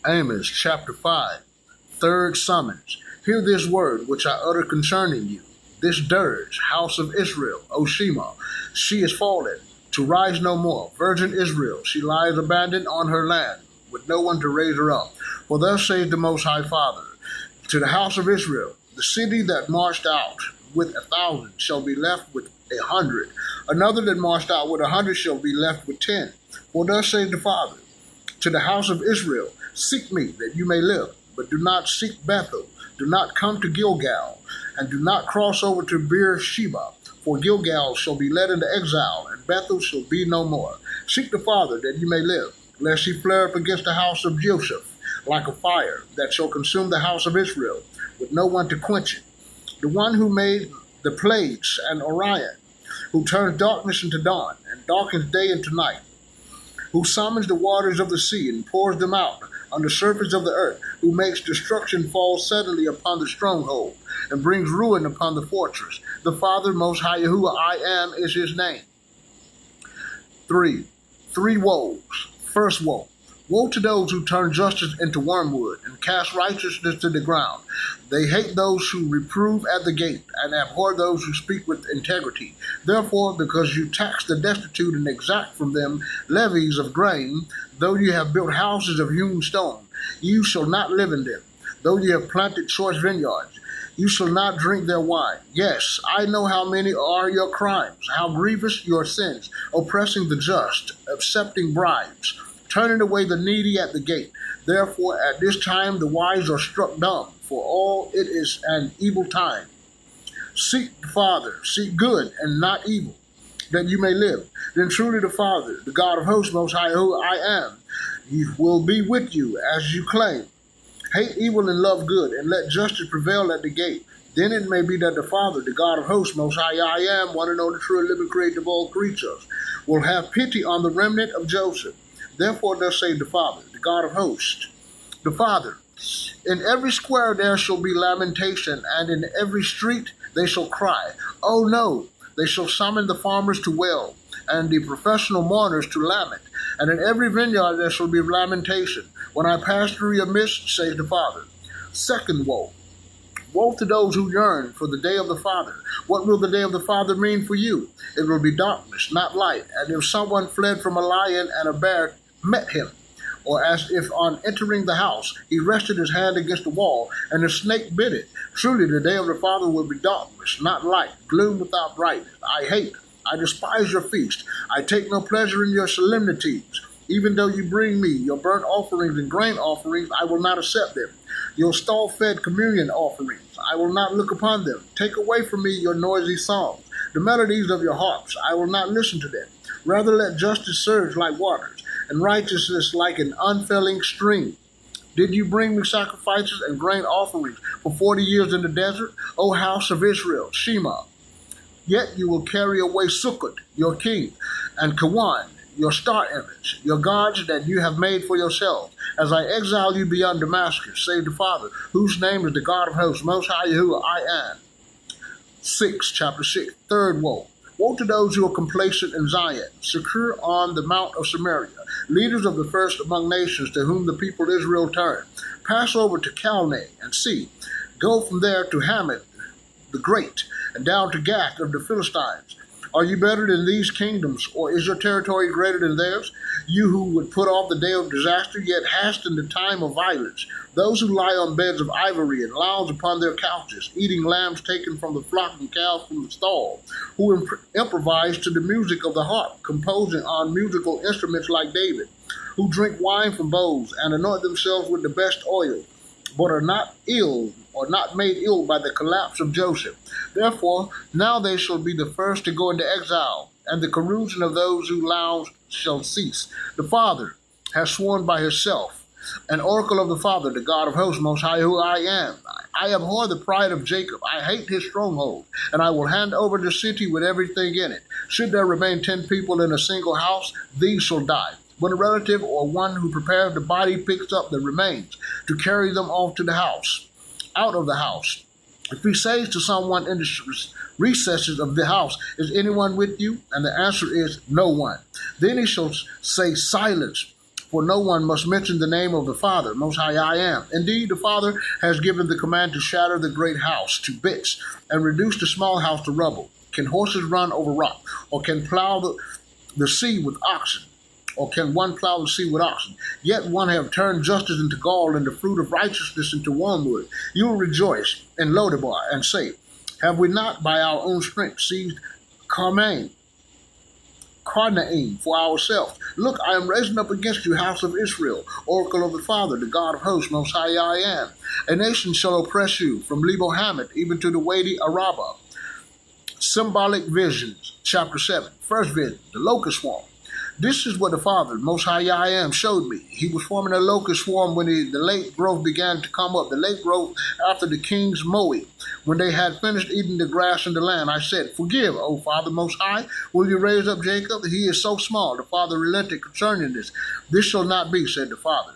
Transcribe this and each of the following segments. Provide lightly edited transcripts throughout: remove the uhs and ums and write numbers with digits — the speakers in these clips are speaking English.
Amos chapter 5, third summons. Hear this word which I utter concerning you. This dirge, house of Israel, O Shema, she is fallen, to rise no more. Virgin Israel, she lies abandoned on her land, with no one to raise her up. For thus says the Most High Father, to the house of Israel, the city that marched out with 1,000 shall be left with 100. Another that marched out with 100 shall be left with 10. For thus says the Father, to the house of Israel, seek me that you may live, but do not seek Bethel. Do not come to Gilgal, and do not cross over to Beersheba. For Gilgal shall be led into exile, and Bethel shall be no more. Seek the Father that you may live, lest he flare up against the house of Joseph, like a fire that shall consume the house of Israel, with no one to quench it. The one who made the Pleiades and Orion, who turns darkness into dawn, and darkens day into night, who summons the waters of the sea and pours them out on the surface of the earth, who makes destruction fall suddenly upon the stronghold, and brings ruin upon the fortress. The Father, Most High Yahuwah, I am, is his name. 3 woes. First woe. Woe to those who turn justice into wormwood and cast righteousness to the ground. They hate those who reprove at the gate and abhor those who speak with integrity. Therefore, because you tax the destitute and exact from them levies of grain, though you have built houses of hewn stone, you shall not live in them. Though you have planted choice vineyards, you shall not drink their wine. Yes, I know how many are your crimes, how grievous your sins, oppressing the just, accepting bribes, turning away the needy at the gate. Therefore, at this time the wise are struck dumb, for all it is an evil time. Seek the Father, seek good and not evil, that you may live. Then truly the Father, the God of hosts, Most High, who I am, he will be with you as you claim. Hate evil and love good, and let justice prevail at the gate. Then it may be that the Father, the God of hosts, Most High, I am, one and only true and living creator of all creatures, will have pity on the remnant of Joseph. Therefore thus saith the Father, the God of hosts, the Father, in every square there shall be lamentation, and in every street they shall cry, oh no! They shall summon the farmers to wail, and the professional mourners to lament. And in every vineyard there shall be lamentation, when I pass through your midst, says the Father. Second woe. Woe to those who yearn for the day of the Father. What will the day of the Father mean for you? It will be darkness, not light. And if someone fled from a lion and a bear met him, or as if on entering the house he rested his hand against the wall, and the snake bit it. Truly the day of the Father will be darkness, not light, gloom without brightness. I despise your feast. I take no pleasure in your solemnities. Even though you bring me your burnt offerings and grain offerings, I will not accept them. Your stall-fed communion offerings, I will not look upon them. Take away from me your noisy songs. The melodies of your harps, I will not listen to them. Rather let justice surge like waters, and righteousness like an unfailing stream. Did you bring me sacrifices and grain offerings for 40 years in the desert, O house of Israel, Shema? Yet you will carry away Sukkot, your king, and Kawan, your star image, your gods that you have made for yourselves, as I exile you beyond Damascus, save the Father, whose name is the God of hosts, Most High Yahuwah, I am. Chapter 6, third woe. Woe to those who are complacent in Zion, secure on the mount of Samaria, leaders of the first among nations to whom the people of Israel turn. Pass over to Calneh and see. Go from there to Hamath the Great, and down to Gath of the Philistines. Are you better than these kingdoms, or is your territory greater than theirs? You who would put off the day of disaster, yet hasten the time of violence. Those who lie on beds of ivory and lounge upon their couches, eating lambs taken from the flock and cows from the stall, who improvise to the music of the harp, composing on musical instruments like David, who drink wine from bowls and anoint themselves with the best oil, but are not ill or not made ill by the collapse of Joseph. Therefore, now they shall be the first to go into exile, and the carousing of those who lounge shall cease. The Father has sworn by himself, an oracle of the Father, the God of hosts, Most High, who I am. I abhor the pride of Jacob. I hate his stronghold, and I will hand over the city with everything in it. Should there remain 10 people in a single house, these shall die. When a relative or one who prepares the body picks up the remains to carry them off to the house, out of the house, if he says to someone in the recesses of the house, is anyone with you? And the answer is, no one. Then he shall say, silence, for no one must mention the name of the Father, Most High I am. Indeed, the Father has given the command to shatter the great house to bits and reduce the small house to rubble. Can horses run over rock, or can plow the sea with oxen? Or can one plow the sea with oxen? Yet one have turned justice into gall and the fruit of righteousness into wormwood. You will rejoice in Lodebar and say, have we not by our own strength seized Carnaim for ourselves? Look, I am raising up against you, house of Israel, oracle of the Father, the God of hosts, Most High I am. A nation shall oppress you from Lebo Hamath even to the Wadi Arabah. Symbolic visions, chapter 7. First vision, the locust swarm. This is what the Father, Most High I am, showed me. He was forming a locust swarm when the late growth began to come up. The late growth after the king's mowing. When they had finished eating the grass in the land, I said, forgive, O Father Most High. Will you raise up Jacob? He is so small. The Father relented concerning this. This shall not be, said the Father.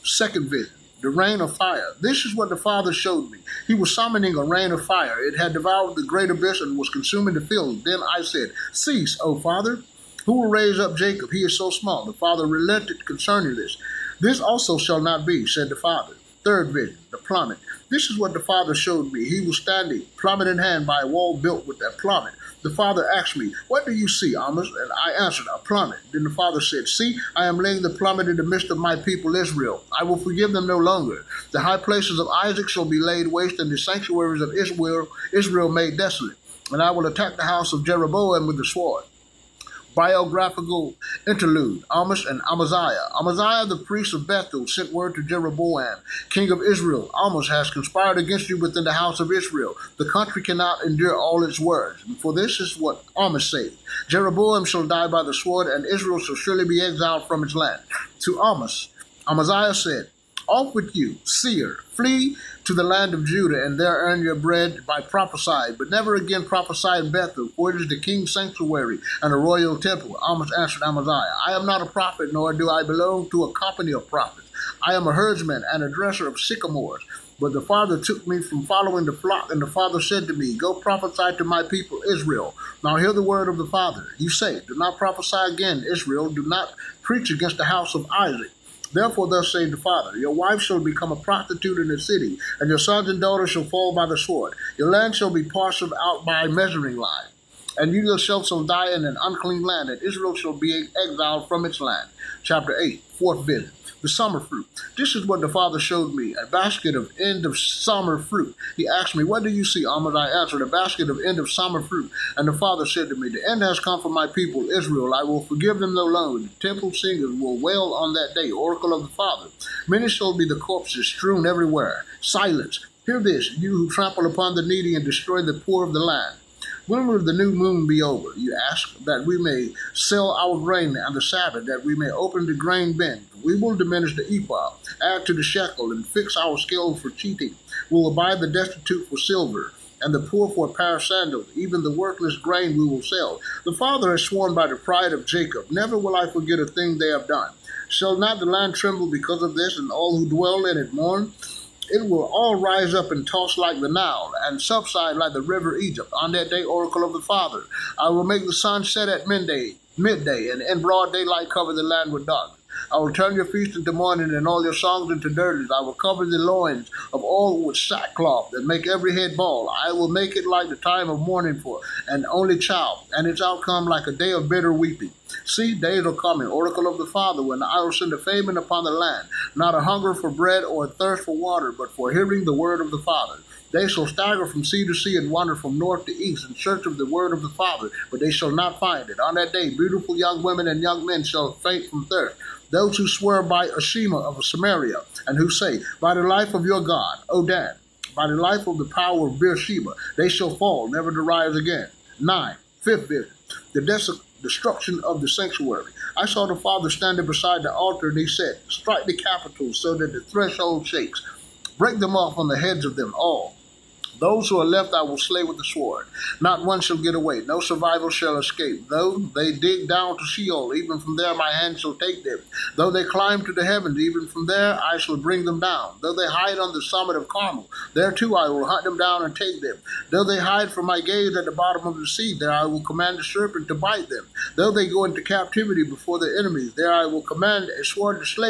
Second vision, the rain of fire. This is what the Father showed me. He was summoning a rain of fire. It had devoured the great abyss and was consuming the field. Then I said, cease, O Father. Who will raise up Jacob? He is so small. The Father relented concerning this. This also shall not be, said the Father. Third vision, the plummet. This is what the Father showed me. He was standing, plummet in hand, by a wall built with that plummet. The Father asked me, what do you see, Amos? And I answered, a plummet. Then the Father said, see, I am laying the plummet in the midst of my people Israel. I will forgive them no longer. The high places of Isaac shall be laid waste, and the sanctuaries of Israel made desolate. And I will attack the house of Jeroboam with the sword. Biographical interlude, Amos and Amaziah. Amaziah, the priest of Bethel, sent word to Jeroboam, king of Israel. Amos has conspired against you within the house of Israel. The country cannot endure all its words. For this is what Amos said. Jeroboam shall die by the sword, and Israel shall surely be exiled from its land. To Amos, Amaziah said, off with you, seer, flee to the land of Judah, and there earn your bread by prophesying, but never again prophesy in Bethel, for it is the king's sanctuary and a royal temple. Amos answered Amaziah, I am not a prophet, nor do I belong to a company of prophets. I am a herdsman and a dresser of sycamores. But the Father took me from following the flock, and the Father said to me, go prophesy to my people Israel. Now hear the word of the Father. You say, do not prophesy again, Israel. Do not preach against the house of Isaac. Therefore thus saith the Father, your wife shall become a prostitute in the city, and your sons and daughters shall fall by the sword. Your land shall be parceled out by measuring line, and you yourself shall die in an unclean land, and Israel shall be exiled from its land. Chapter 8, fourth vision. The summer fruit. This is what the Father showed me, a basket of end of summer fruit. He asked me, what do you see, Amos? I answered, a basket of end of summer fruit. And the Father said to me, the end has come for my people, Israel. I will forgive them no longer. The temple singers will wail on that day, oracle of the Father. Many shall be the corpses strewn everywhere. Silence. Hear this, you who trample upon the needy and destroy the poor of the land. When will the new moon be over, you ask, that we may sell our grain and the Sabbath, that we may open the grain bin? We will diminish the ephah, add to the shekel, and fix our scale for cheating. We will buy the destitute for silver, and the poor for a pair of sandals. Even the worthless grain we will sell. The Father has sworn by the pride of Jacob, never will I forget a thing they have done. Shall not the land tremble because of this, and all who dwell in it mourn? It will all rise up and toss like the Nile, and subside like the river Egypt. On that day, oracle of the Father, I will make the sun set at midday, and in broad daylight cover the land with darkness. I will turn your feast into mourning and all your songs into dirties. I will cover the loins of all with sackcloth and make every head bald. I will make it like the time of mourning for an only child, and its outcome like a day of bitter weeping. See, days are coming, oracle of the Father, when I will send a famine upon the land, not a hunger for bread or a thirst for water, but for hearing the word of the Father. They shall stagger from sea to sea and wander from north to east in search of the word of the Father, but they shall not find it. On that day, beautiful young women and young men shall faint from thirst. Those who swear by Ashima of Samaria, and who say, by the life of your God, O Dan, by the life of the power of Beersheba, they shall fall, never to rise again. 9. Fifth vision. The destruction of the sanctuary. I saw the Father standing beside the altar, and he said, strike the capitals so that the threshold shakes. Break them off on the heads of them all. Those who are left I will slay with the sword. Not one shall get away. No survival shall escape. Though they dig down to Sheol, even from there my hand shall take them. Though they climb to the heavens, even from there I shall bring them down. Though they hide on the summit of Carmel, there too I will hunt them down and take them. Though they hide from my gaze at the bottom of the sea, there I will command the serpent to bite them. Though they go into captivity before their enemies, there I will command a sword to slay